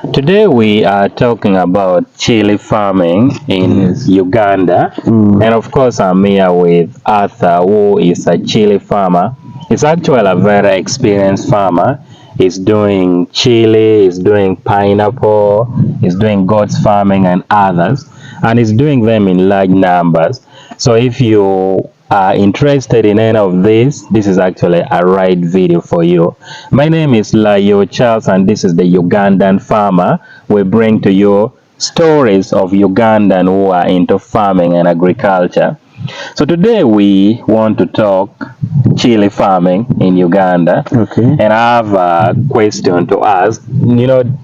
Today we are talking about chili farming in Yes. Uganda. And of course I'm here with Arthur, who is a chili farmer. He's actually a very experienced farmer. He's doing chili, he's doing pineapple, he's doing goats farming and others. And he's doing them in large numbers. So if you are interested in any of this is actually a right video for you. My name is Layoo Charles, and this is the Ugandan farmer. We bring to you stories of Ugandan who are into farming and agriculture. So today we want to talk chili farming in Uganda. Okay. And I have a question to ask.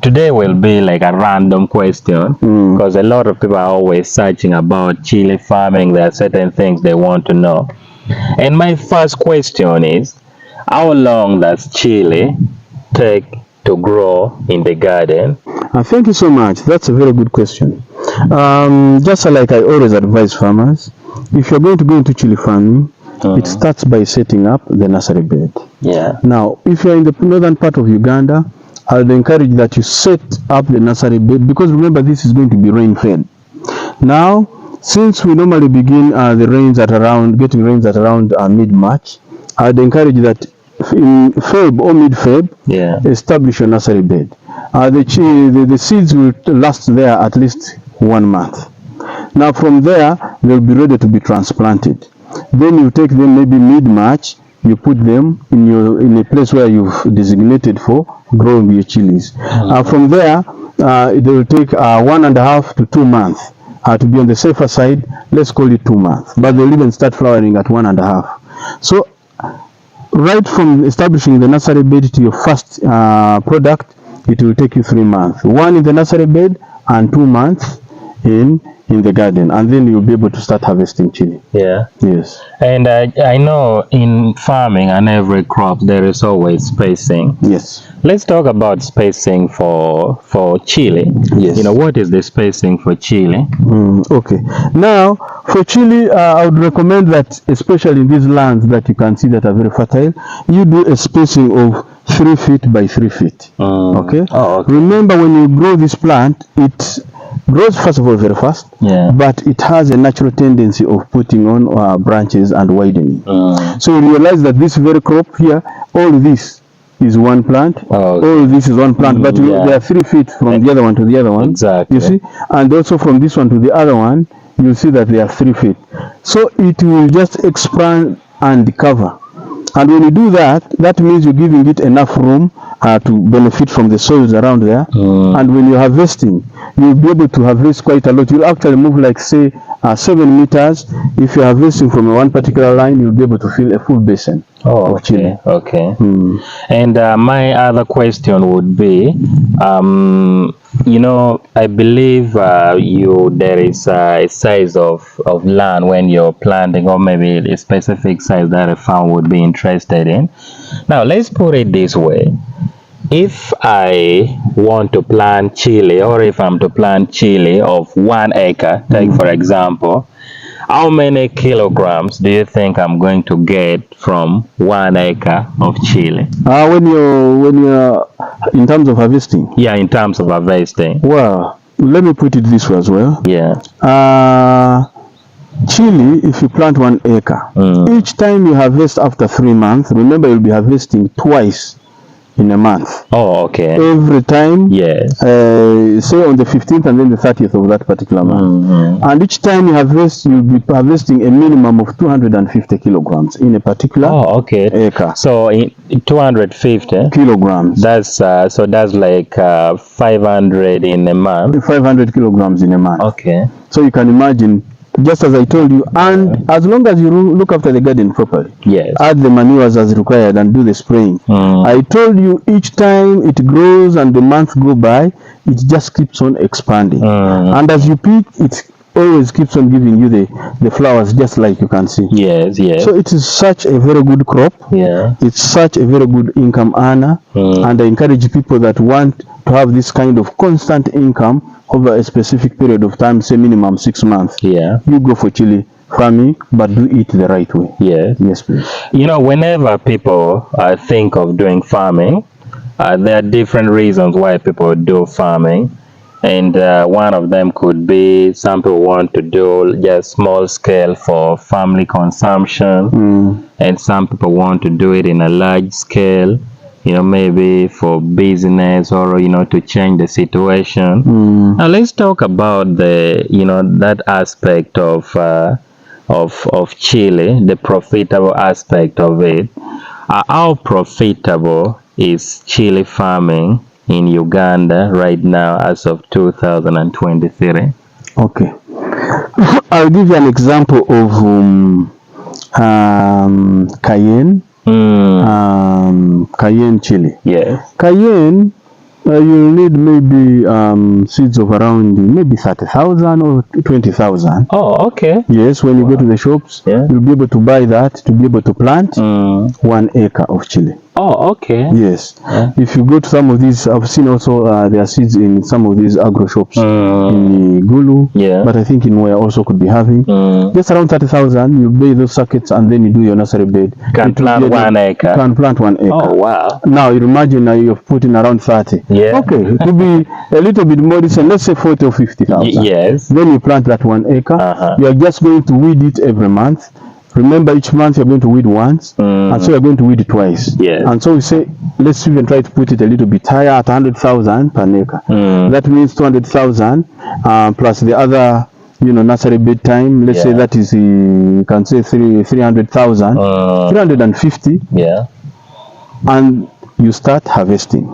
Today will be like a random question because a lot of people are always searching about chili farming. There are certain things they want to know. And my first question is, how long does chili take to grow in the garden? Thank you so much. That's a very good question. Just like I always advise farmers, if you're going to go into chili farming, it starts by setting up the nursery bed. Yeah. Now, if you're in the northern part of Uganda, I would encourage that you set up the nursery bed, because remember, this is going to be rain fed. Now, since we normally begin getting rains at around mid-March, I'd encourage that in Feb or mid-Feb, establish a nursery bed. The seeds will last there at least 1 month. Now from there, they'll be ready to be transplanted. Then you take them maybe mid-March, you put them in a place where you've designated for growing your chilies. From there, it will take 1.5 to 2 months. To be on the safer side, let's call it 2 months. But they'll even start flowering at 1.5. So right from establishing the nursery bed to your first product, it will take you 3 months. 1 in the nursery bed and 2 months in the garden, and then you'll be able to start harvesting chili. Yeah. Yes. And I know in farming and every crop there is always spacing. Yes. Let's talk about spacing for chili. Yes. What is the spacing for chili? Okay. Now, for chili, I would recommend that, especially in these lands that you can see that are very fertile, you do a spacing of 3 feet by 3 feet. Okay? Oh, okay. Remember, when you grow this plant, it grows first of all very fast, but it has a natural tendency of putting on branches and widening. So you realize that this very crop here, all this is one plant, all this is one plant, but they are 3 feet from the other one to the other one. Exactly. You see, and also from this one to the other one, you see that they are 3 feet. So it will just expand and cover. And when you do that, that means you're giving it enough room to benefit from the soils around there. And when you're harvesting, you'll be able to harvest quite a lot. You'll actually move like, say, 7 meters. If you're harvesting from one particular line, you'll be able to fill a full basin. Oh, okay. Okay. And my other question would be, I believe there is a size of land when you're planting, or maybe a specific size that a farm would be interested in. Now, let's put it this way. If I want to plant chili, or if I'm to plant chili of 1 acre, take for example, how many kilograms do you think I'm going to get from 1 acre of chili? When you're in terms of harvesting? Yeah, in terms of harvesting. Well, let me put it this way as well. Yeah. Chili, if you plant 1 acre, each time you harvest after 3 months, remember you'll be harvesting twice in a month. Oh, okay. Every time, yes. Say on the 15th and then the 30th of that particular month. And each time you harvest, you'll be harvesting a minimum of 250 kilograms in a particular acre. So in 250 kilograms. That's so that's like 500 in a month. 500 kilograms in a month. Okay. So you can imagine, just as I told you, and as long as you look after the garden properly, add the manures as required and do the spraying. I told you, each time it grows and the months go by, it just keeps on expanding. And as you pick, it always keeps on giving you the flowers, just like you can see. Yes, yes. So it is such a very good crop. Yeah. It's such a very good income earner. And I encourage people that want to have this kind of constant income over a specific period of time, say minimum 6 months. Yeah. You go for chili farming, but do it the right way. Yes. Yes, please. Whenever people think of doing farming, there are different reasons why people do farming. And one of them could be some people want to do just small scale for family consumption, and some people want to do it in a large scale, maybe for business or to change the situation. Now let's talk about the that aspect of Chile, the profitable aspect of it. How profitable is Chile farming in Uganda right now as of 2023? Okay. I'll give you an example of cayenne. Cayenne chili. Yeah. Cayenne, you'll need maybe seeds of around maybe 30,000 or 20,000. Oh, okay. Yes, when you go to the shops, you'll be able to buy that to be able to plant 1 acre of chili. Oh, okay. Yes. If you go to some of these, I've seen also there are seeds in some of these agro shops in Gulu, but I think in where also could be having just around 30,000. You buy those sockets and then you do your nursery bed. Can plant 1 acre. Can plant 1 acre. Oh, wow. Now you imagine you're putting around 30. Yeah. Okay, it will be a little bit more decent. Let's say 40 or 50,000. Yes. Then you plant that 1 acre. You are just going to weed it every month. Remember, each month you're going to weed once, and so you're going to weed twice. Yes. And so we say, let's even try to put it a little bit higher at 100,000 per acre. That means 200,000 plus the other, nursery bed time. Let's say that is, you can say 300,000, 350. Yeah. And you start harvesting.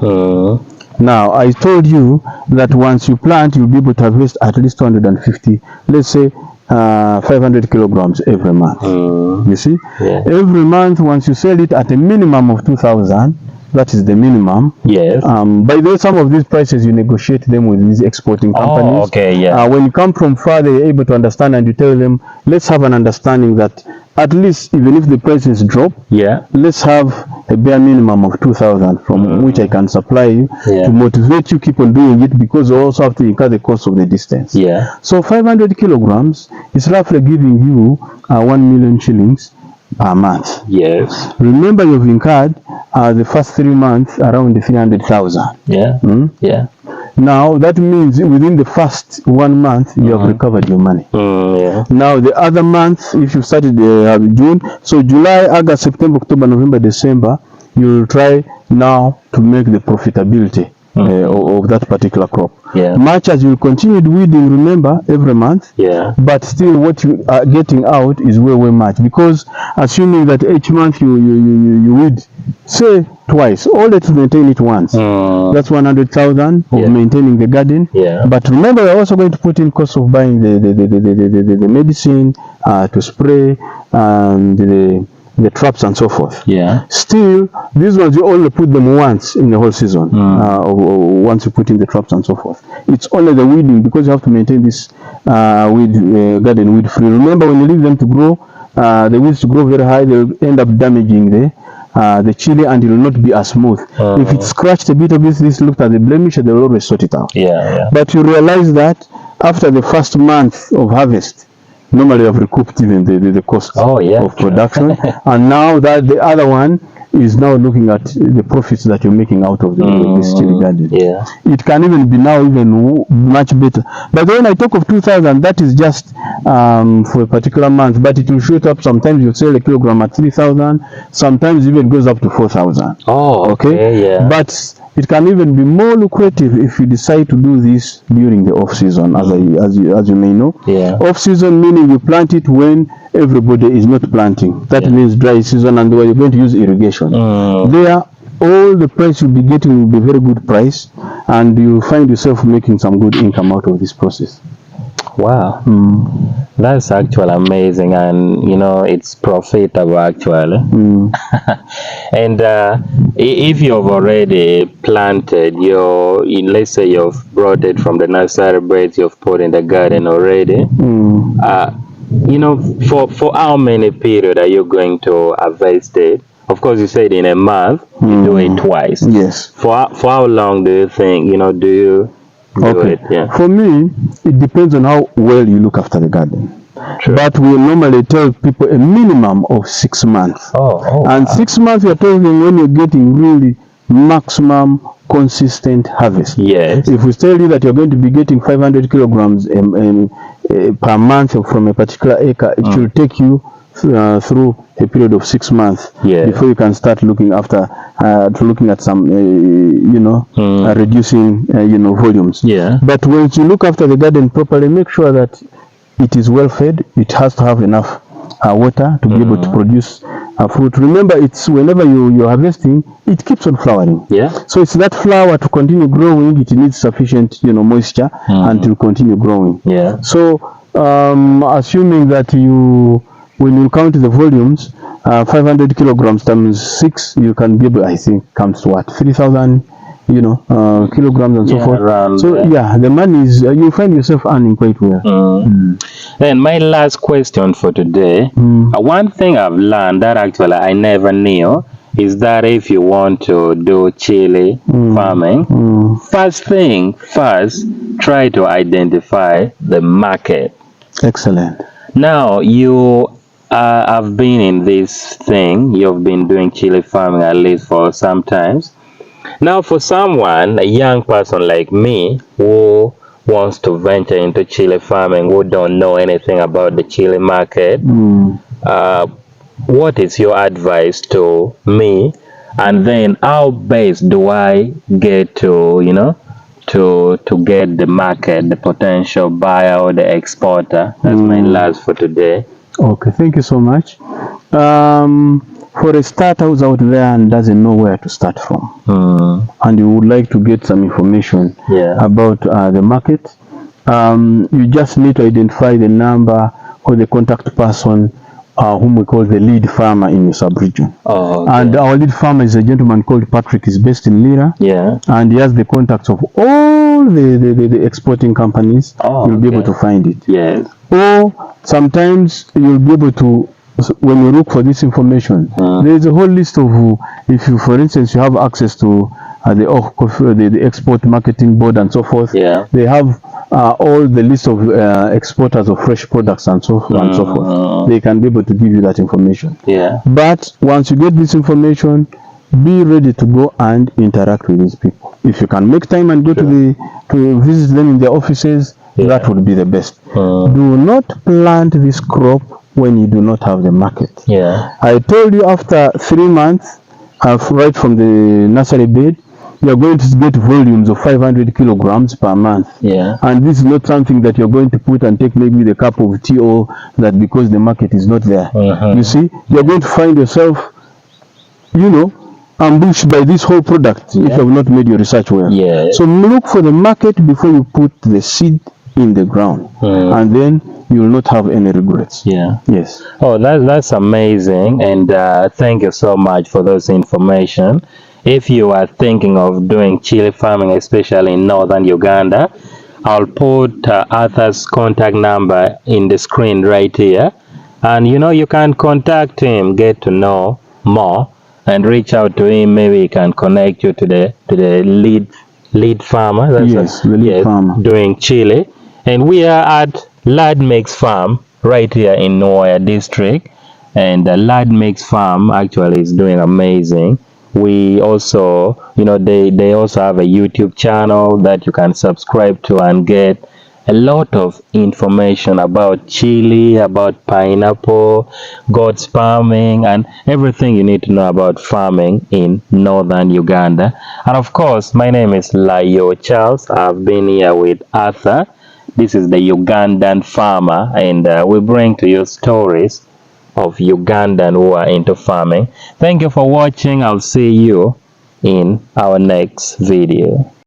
Now, I told you that once you plant, you'll be able to harvest at least 250. Let's say 500 kilograms every month. You see, every month once you sell it at a minimum of 2,000, that is the minimum. Yes. By the way, some of these prices you negotiate them with these exporting companies. Oh, okay, yeah. When you come from far, they're able to understand, and you tell them, let's have an understanding that at least even if the prices drop, let's have a bare minimum of 2,000 from which I can supply you to motivate you keep on doing it, because you also have to incur the cost of the distance. Yeah. So 500 kilograms is roughly giving you 1 million shillings a month. Yes. Remember, you've incurred the first 3 months around 300,000. Yeah. Yeah. Now that means within the first 1 month you have recovered your money. Now the other months, if you started June, so July, August, September, October, November, December, you will try now to make the profitability of that particular crop. Much as you continue weeding, remember, every month, but still what you are getting out is way much, because assuming that each month you weed, say twice, only to maintain it once, that's 100,000 of maintaining the garden. But remember, we're also going to put in cost of buying the medicine to spray and the traps and so forth. Still, these ones you only put them once in the whole season. Once you put in the traps and so forth, it's only the weeding, because you have to maintain this garden weed free. Remember, when you leave them to grow, the weeds to grow very high, they'll end up damaging the chili, and it will not be as smooth. If it's scratched a bit of this, looked at the blemish, they'll always sort it out. But you realize that after the first month of harvest, normally you have recouped even the cost of production. And now that the other one is now looking at the profits that you're making out of this chili garden. It can even be now even much better. But when I talk of 2,000, that is just for a particular month, but it will shoot up. Sometimes you sell a kilogram at 3,000, sometimes even goes up to 4,000. Okay. But it can even be more lucrative if you decide to do this during the off season, as you may know. Off season meaning you plant it when everybody is not planting. That means dry season, and where you're going to use irrigation. There, all the price you'll be getting will be very good price, and you'll find yourself making some good income out of this process. Wow. That's actually amazing, and it's profitable actually. And if you've already planted let's say you've brought it from the nursery beds, you've put in the garden already, for how many period are you going to harvest it? Of course, you said in a month, you do it twice. Yes. For how long do you think, do you do it? For me, it depends on how well you look after the garden. But we normally tell people a minimum of 6 months. And 6 months, we are talking when you're getting really maximum consistent harvest. Yes. If we tell you that you're going to be getting 500 kilograms per month from a particular acre, it should take you through a period of 6 months before you can start looking after looking at some reducing volumes. But when you look after the garden properly, make sure that it is well fed. It has to have enough water to be able to produce fruit. Remember, it's whenever you're harvesting, it keeps on flowering. So it's that flower to continue growing. It needs sufficient moisture and to continue growing. So assuming that when you count the volumes, 500 kilograms times 6, you can be able, I think, comes to what, 3,000 kilograms and so forth. So the money is, you find yourself earning quite well. Then my last question for today, one thing I've learned that actually I never knew is that if you want to do chili farming, first, try to identify the market. Excellent. Now you have been in this thing, you've been doing chili farming at least for some times. Now for someone, a young person like me who wants to venture into chili farming, who don't know anything about the chili market, what is your advice to me? And then how best do I get to get the market, the potential buyer or the exporter? That's my last for today. Okay, thank you so much. For a starter who's out there and doesn't know where to start from, and you would like to get some information about the market, you just need to identify the number or the contact person whom we call the lead farmer in your sub-region. And our lead farmer is a gentleman called Patrick. He's based in Lira, and he has the contacts of all the exporting companies. You'll be able to find it. Or sometimes you'll be able to, when you look for this information, there's a whole list of, if you, for instance, you have access to the Export Marketing Board and so forth, they have all the list of exporters of fresh products and so forth. They can be able to give you that information. But once you get this information, be ready to go and interact with these people. If you can make time and go to visit them in their offices, that would be the best. Do not plant this crop when you do not have the market. I told you after 3 months, right from the nursery bed, you are going to get volumes of 500 kilograms per month. And this is not something that you're going to put and take maybe the cup of tea or that because the market is not there. You see, you're going to find yourself, ambushed by this whole product if you have not made your research well. So look for the market before you put the seed in the ground, and then you will not have any regrets. Yes. Oh, that's amazing, and thank you so much for those information. If you are thinking of doing chili farming, especially in northern Uganda, I'll put Arthur's contact number in the screen right here, and you can contact him, get to know more, and reach out to him. Maybe he can connect you to the lead farmer. That's the lead farmer doing chili. And we are at Lad Makes Farm right here in Noya district, and Lad Makes Farm actually is doing amazing. We also, they also have a YouTube channel that you can subscribe to and get a lot of information about chili, about pineapple, goats farming, and everything you need to know about farming in northern Uganda. And of course, my name is Layoo Charles. I've been here with Arthur. This is the Ugandan farmer, and we bring to you stories of Ugandan who are into farming. Thank you for watching. I'll see you in our next video.